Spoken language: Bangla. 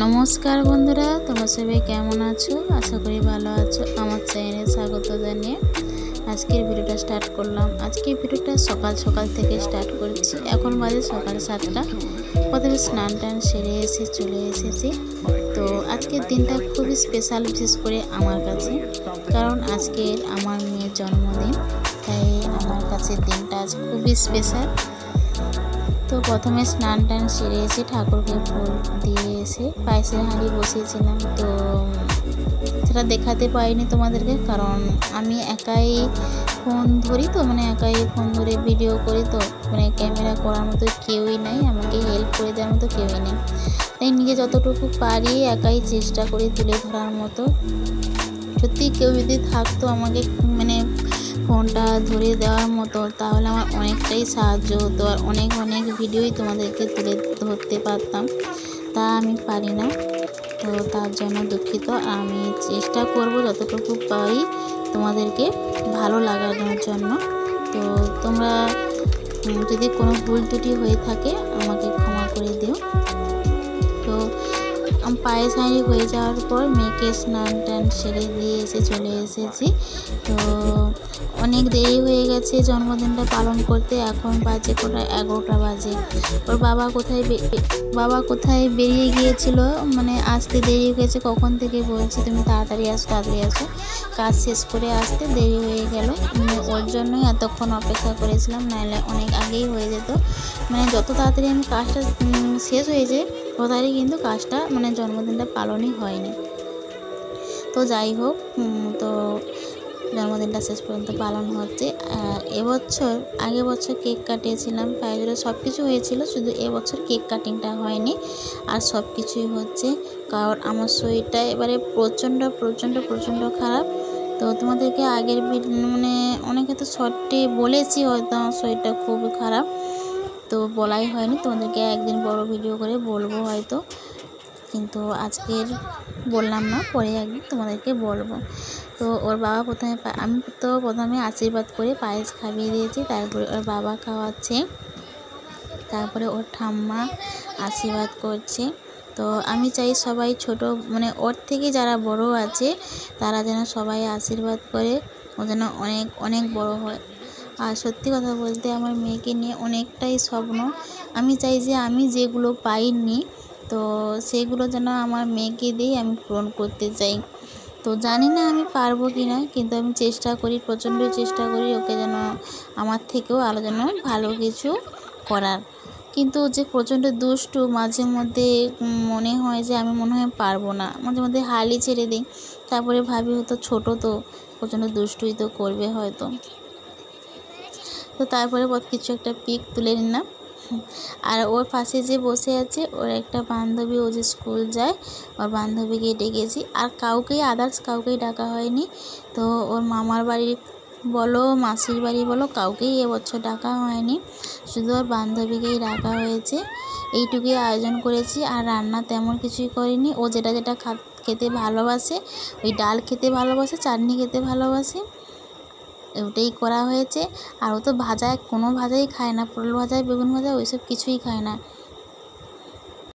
নমস্কার বন্ধুরা, তোমরা সবাই কেমন আছো? আশা করি ভালো আছো। আমার চ্যানেলে স্বাগত জানিয়ে আজকের ভিডিওটা স্টার্ট করলাম। আজকের ভিডিওটা সকাল সকাল থেকে স্টার্ট করছি। এখন বাজে সকাল 7টা। প্রথমে স্নান টান সেরে চলে এসেছি। তো আজকের দিনটা খুবই স্পেশাল, বিশেষ করে আমার কাছে, কারণ আজকের আমার মেয়ের জন্মদিন। তাই আমার কাছে দিনটা আজ খুবই স্পেশাল। তো প্রথমে স্নান টান সেরে এসে ঠাকুরকে ফুল দিয়ে এসে পায়েসের হাঁড়ি বসিয়েছিলাম। তো সেটা দেখাতে পারিনি তোমাদেরকে, কারণ আমি একাই ফোন ধরি, তো একাই ফোন ধরে ভিডিও করি। তো ক্যামেরা করার মতো কেউই নাই, আমাকে হেল্প করে দেওয়ার মতো কেউই নেই। তাই নিজে যতটুকু পারি একাই চেষ্টা করি তুলে ধরার মতো। সত্যি কেউ যদি থাকতো আমাকে ফোনটা ধরে দেওয়ার মতো, তাহলে আমার অনেকটাই সাহায্য হতো, আর অনেক ভিডিওই তোমাদেরকে তুলে ধরতে পারতাম। তা আমি পারি না, তো তার জন্য দুঃখিত। আমি চেষ্টা করব যতটুকু পারি তোমাদেরকে ভালো লাগানোর জন্য। তো তোমরা যদি কোনো ভুল ত্রুটি হয়ে থাকে আমাকে ক্ষমা করে দিও। তো পায়েস হাঁড়ি হয়ে যাওয়ার পর মেয়েকে স্নান টান সেরে দিয়ে চলে এসেছি। তো অনেক দেরি হয়ে গেছে জন্মদিনটা পালন করতে। এখন বাজে 11টা বাজে। ওর বাবা কোথায় বেরিয়ে গিয়েছিল, আসতে দেরি হয়েছে। কখন থেকে বলছি তুমি তাড়াতাড়ি আসো, কাজ শেষ করে আসতে দেরি হয়ে গেল। ওর জন্যই এতক্ষণ অপেক্ষা করেছিলাম, নাহলে অনেক আগেই হয়ে যেত। যত তাড়াতাড়ি আমি কাজটা শেষ হয়েছে তত তাড়াতাড়ি কিন্তু কাজটা জন্মদিনটা পালনই হয়নি। তো যাই হোক, তো জন্মদিনটা শেষ পর্যন্ত পালন হচ্ছে। আগের বছর কেক কাটিয়েছিলাম, পায়েসটা সব কিছু হয়েছিল, শুধু এবছর কেক কাটিংটা হয়নি। আর সব কিছুই হচ্ছে কারণ আমার শরীরটা এবারে প্রচণ্ড খারাপ। তো তোমাদেরকে আগের অনেকে তো শর্টে বলেছি, হয়তো আমার শরীরটা খুবই খারাপ, তো বলাই হয়নি। তোমাদেরকে একদিন বড় ভিডিও করে বলবো হয়তো, কিন্তু আজকের বললাম না, পরে একদিন তোমাদেরকে বলবো। তো ওর বাবা আমি প্রথমে আশীর্বাদ করে পায়েস খাইয়ে দিয়েছি, তারপরে ওর বাবা খাওয়াচ্ছে, তারপরে ওর ঠাম্মা আশীর্বাদ করছে। তো আমি চাই সবাই ছোট ওর থেকে যারা বড় আছে তারা যেন সবাই আশীর্বাদ করে, ও যেন অনেক বড় হয়। আর সত্যি কথা বলতে আমার মেয়েকে নিয়ে অনেকটাই স্বপ্ন। আমি চাই যে আমি যেগুলো পাইনি, তো সেগুলো যেন আমার মেয়েকে দিয়ে আমি পূরণ করতে চাই। তো জানি না আমি পারবো কি না, কিন্তু আমি প্রচণ্ড চেষ্টা করি ওকে যেন আমার থেকেও আরও যেন ভালো কিছু করার। কিন্তু যে প্রচণ্ড দুষ্টু, মাঝে মধ্যে মনে হয় যে আমি মনে হয় পারবো না, মাঝে মধ্যে হালই ছেড়ে দিই। তারপরে ভাবি হয়তো ছোটো, তো প্রচণ্ড দুষ্টুই তো করবে হয়তো। তো তারপরে কিছু একটা পিক তুলে নিলাম। আর ওর পাশে যে বসে আছে ওর একটা বান্ধবী, ও যে স্কুল যায়, ওর বান্ধবীকে ডেকেছি। আর আদার্স কাউকেই ডাকা হয়নি। তো ওর মামার বাড়ি বলো, মাসির বাড়ি বলো, কাউকেই এবছর ডাকা হয়নি, শুধু ওর বান্ধবীকেই ডাকা হয়েছে। এইটুকুই আয়োজন করেছি, আর রান্না তেমন কিছুই করিনি। ও যেটা খেতে ভালোবাসে, ওই ডাল খেতে ভালোবাসে, চাটনি খেতে ভালোবাসে, ওটাই করা হয়েছে। আর ও তো কোনো ভাজাই খায় না, পটল ভাজা, বেগুন ভাজা ওইসব কিছুই খায় না।